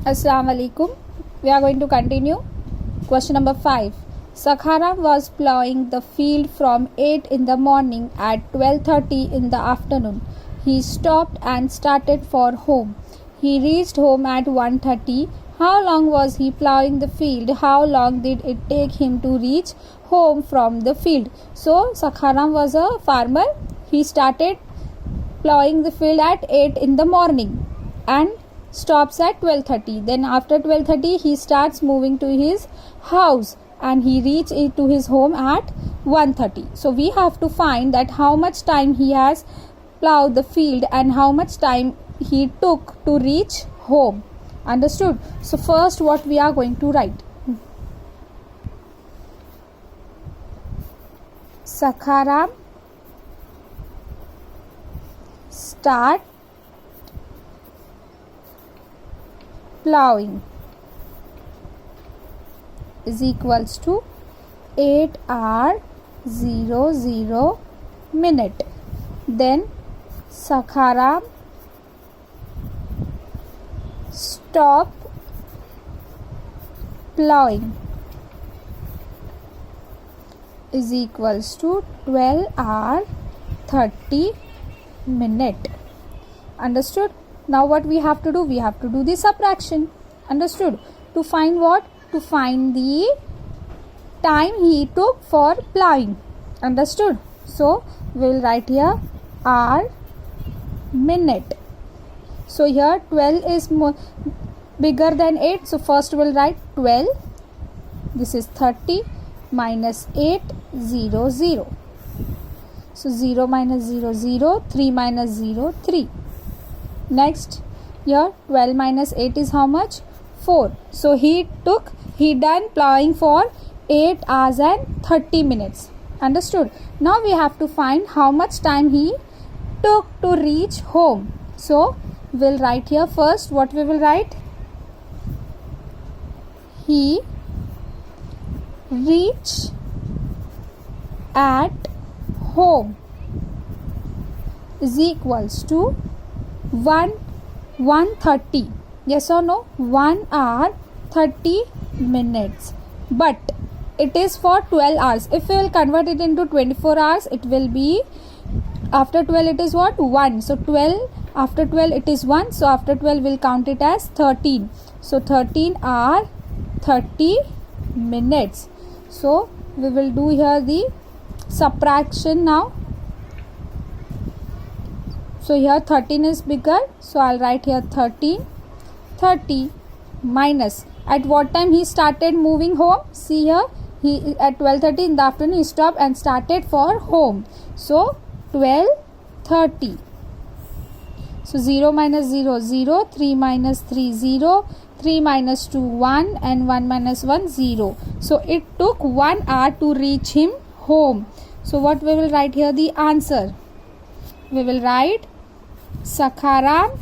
Assalamu alaikum. We are going to continue. Question number 5. Sakharam was plowing the field from 8 in the morning at 12:30 in the afternoon. He stopped and started for home. He reached home at 1:30. How long was he plowing the field? How long did it take him to reach home from the field? So Sakharam was a farmer. He started plowing the field at 8 in the morning and stops at 12:30. Then after 12:30 he starts moving to his house and he reaches to his home at 1:30. So we have to find that how much time he has plowed the field and how much time he took to reach home. Understood? So first what we are going to write. Sakharam start plowing is equals to 8 hour 00 minute. Then Sakharam stop plowing is equals to 12 hour 30 minute. Understood? Now what we have to do? We have to do the subtraction. Understood? To find what? To find the time he took for plowing. Understood? So we will write here hour minute. So here 12 is bigger than 8. So first we will write 12. This is 30 minus 8 0 0. So 0 minus 0 0, 3 minus 0 3. Next, here 12 minus 8 is how much? 4. So he done plowing for 8 hours and 30 minutes. Understood? Now we have to find how much time he took to reach home. So we'll write here first. What we will write? He reached at home is equals to 1:30. Yes or no? 1 hour 30 minutes. But it is for 12 hours. If we will convert it into 24 hours, it will be after 12 it is what? 1. So 12 after 12 it is 1. So after 12 we'll count it as 13. So 13 hour 30 minutes. So we will do here the subtraction now. So here 13 is bigger. So I'll write here 13. 30 minus. At what time he started moving home? See here. He at 12:30 in the afternoon he stopped and started for home. So 12:30. So 0 minus 0 0. 3 minus 3 0. 3 minus 2 1 and 1 minus 1 0. So it took 1 hour to reach him home. So what we will write here? The answer. We will write Sakharam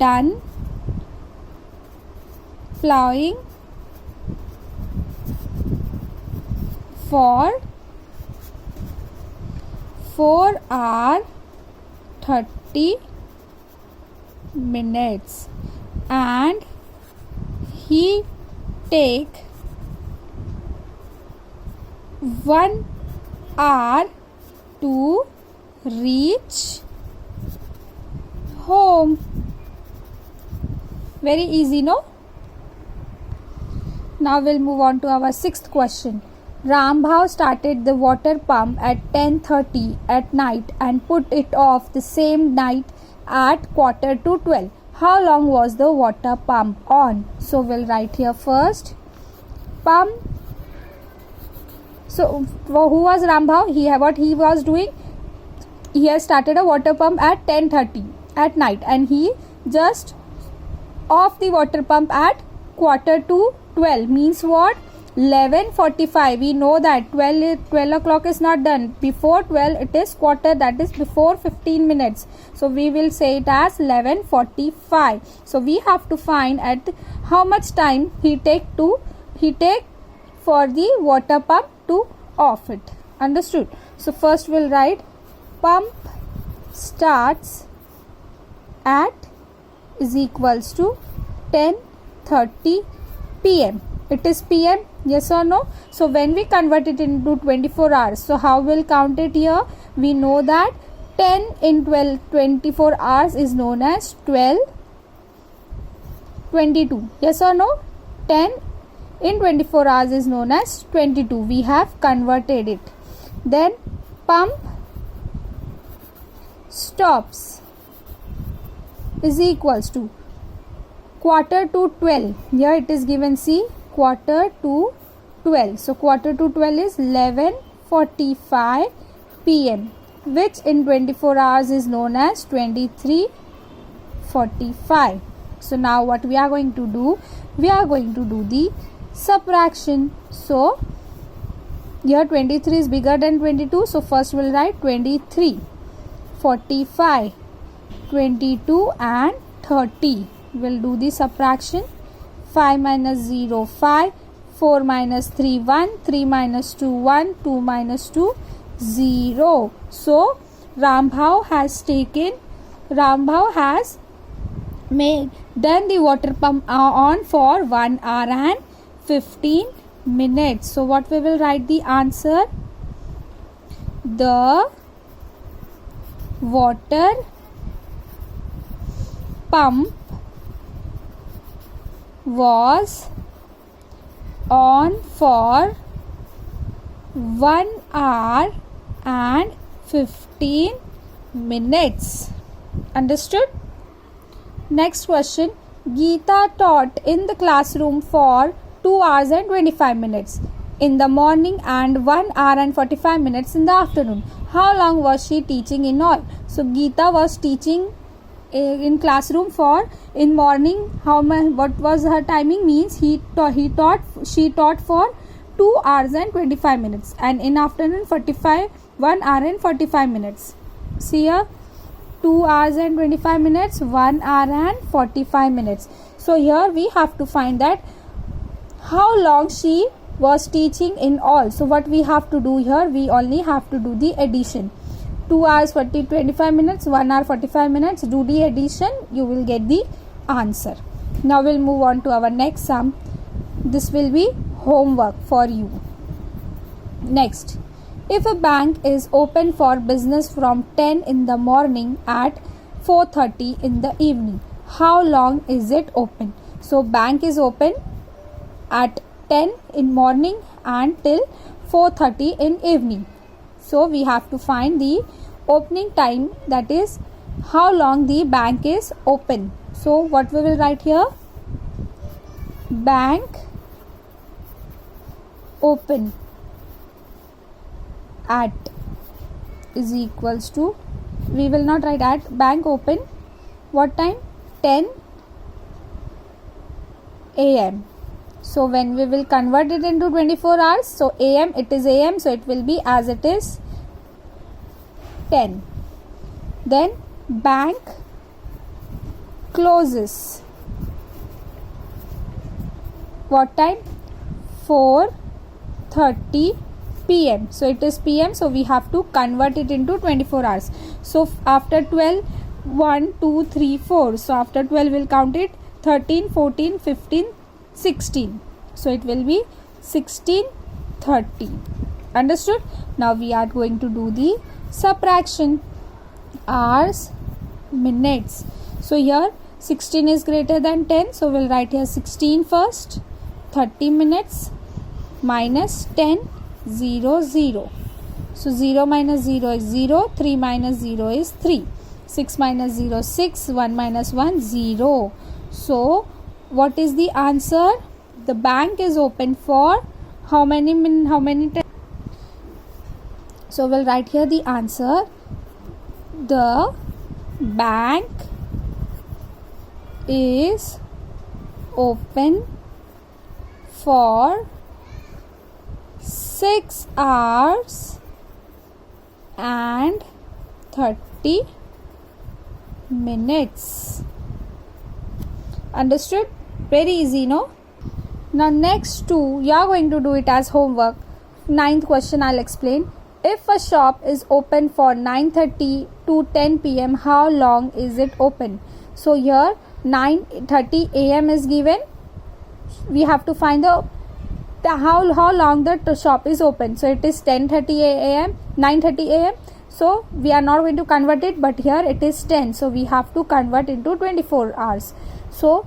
done plowing for 4 hour 30 minutes and he take 1 hour to reach home. Very easy, no? Now we'll move on to our 6th question. Rambhav started the water pump at 10:30 at night and put it off the same night at 11:45. How long was the water pump on? So we'll write here first pump. So who was Rambhav? What he was doing? He has started a water pump at 10:30 at night and he just off the water pump at 11:45. Means what? 11:45. We know that 12 o'clock is not done. Before 12 it is quarter, that is before 15 minutes. So we will say it as 11:45. So we have to find at how much time he take for the water pump to off it. Understood? So first we'll write pump starts at is equals to 10:30 p.m. It is p.m. Yes or no? So when we convert it into 24 hours, so how we'll count it here? We know that 10 in 24 hours is known as 12:22. Yes or no? 10 in 24 hours is known as 22. We have converted it. Then pump stops is equals to quarter to 12. Here it is given, see, quarter to 12. So quarter to 12 is 11:45 p.m. which in 24 hours is known as 23:45. So now what we are going to do? We are going to do the subtraction. So here 23 is bigger than 22. So first we'll write 23, 45, 22 and 30. We'll do the subtraction. 5 minus 0, 5. 4 minus 3, 1. 3 minus 2, 1. 2 minus 2, 0. So Rambhav has done the water pump on for 1 hour and 15 minutes. So what we will write the answer? The water pump was on for 1 hour and 15 minutes. Understood? Next question. Geeta taught in the classroom for 2 hours and 25 minutes in the morning and 1 hour and 45 minutes in the afternoon. How long was she teaching in all? So Geeta was teaching in classroom for in morning. What was her timing? Means she taught for 2 hours and 25 minutes and in afternoon 1 hour and 45 minutes. See here, 2 hours and 25 minutes, 1 hour and 45 minutes. So here we have to find that how long she was teaching in all. So what we have to do here? We only have to do the addition. 2 hours 25 minutes, 1 hour 45 minutes. Do the addition, you will get the answer. Now we'll move on to our next sum. This will be homework for you. Next, if a bank is open for business from 10 in the morning at 4:30 in the evening, how long is it open? So bank is open at 10 in morning and till 4:30 in evening. So we have to find the opening time, that is how long the bank is open. So what we will write here? Bank open at is equals to, we will not write at, bank open what time? 10 a.m. So when we will convert it into 24 hours, so am, it is am, so it will be as it is 10. Then bank closes what time? 4:30 p.m. So it is p.m. So we have to convert it into 24 hours. So after 12, 1, 2, 3, 4. So after 12 we'll count it 13, 14, 15, 16. So it will be 16:30. Understood? Now we are going to do the subtraction. Hours, minutes. So here 16 is greater than 10. So we'll write here 16 first. 30 minutes minus 10, 0, 0. So 0 minus 0 is 0. 3 minus 0 is 3. 6 minus 0 is 6. 1 minus 1, 0. So what is the answer? The bank is open for how many times? So we'll write here the answer. The bank is open for 6 hours and 30 minutes. Understood? Very easy, no? Now next two, you are going to do it as homework. 9th question I'll explain. if a shop is open for 9:30 to 10 p.m., how long is it open? So here 9:30 a.m. is given. We have to find the how long the shop is open. So it is 10:30 a.m. 9:30 a.m. So we are not going to convert it, but here it is 10. So we have to convert into 24 hours. So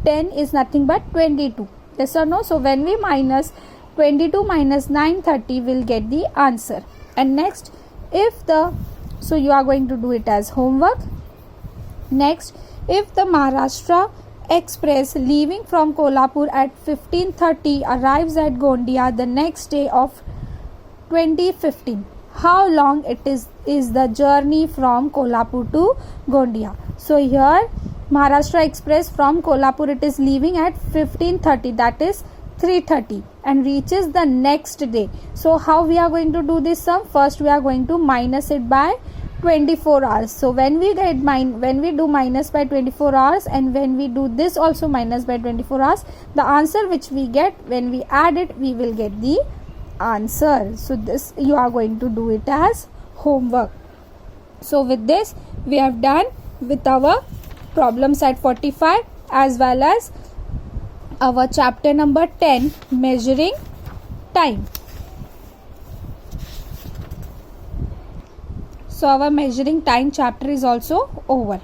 10 is nothing but 22. Yes or no? So when we minus 22 minus 9:30, we'll get the answer. And next, so you are going to do it as homework. Next, if the Maharashtra Express leaving from Kolhapur at 15:30 arrives at Gondia the next day of 2015, how long it is the journey from Kolhapur to Gondia? So here Maharashtra Express from Kolhapur, it is leaving at 15:30, that is 3:30, and reaches the next day. So how we are going to do this sum? First we are going to minus it by 24 hours. So when we do minus by 24 hours, and when we do this also minus by 24 hours, the answer which we get, when we add it, we will get the answer. So this you are going to do it as homework. So with this we have done with our problem set 45 as well as our chapter number 10, measuring time. So our measuring time chapter is also over.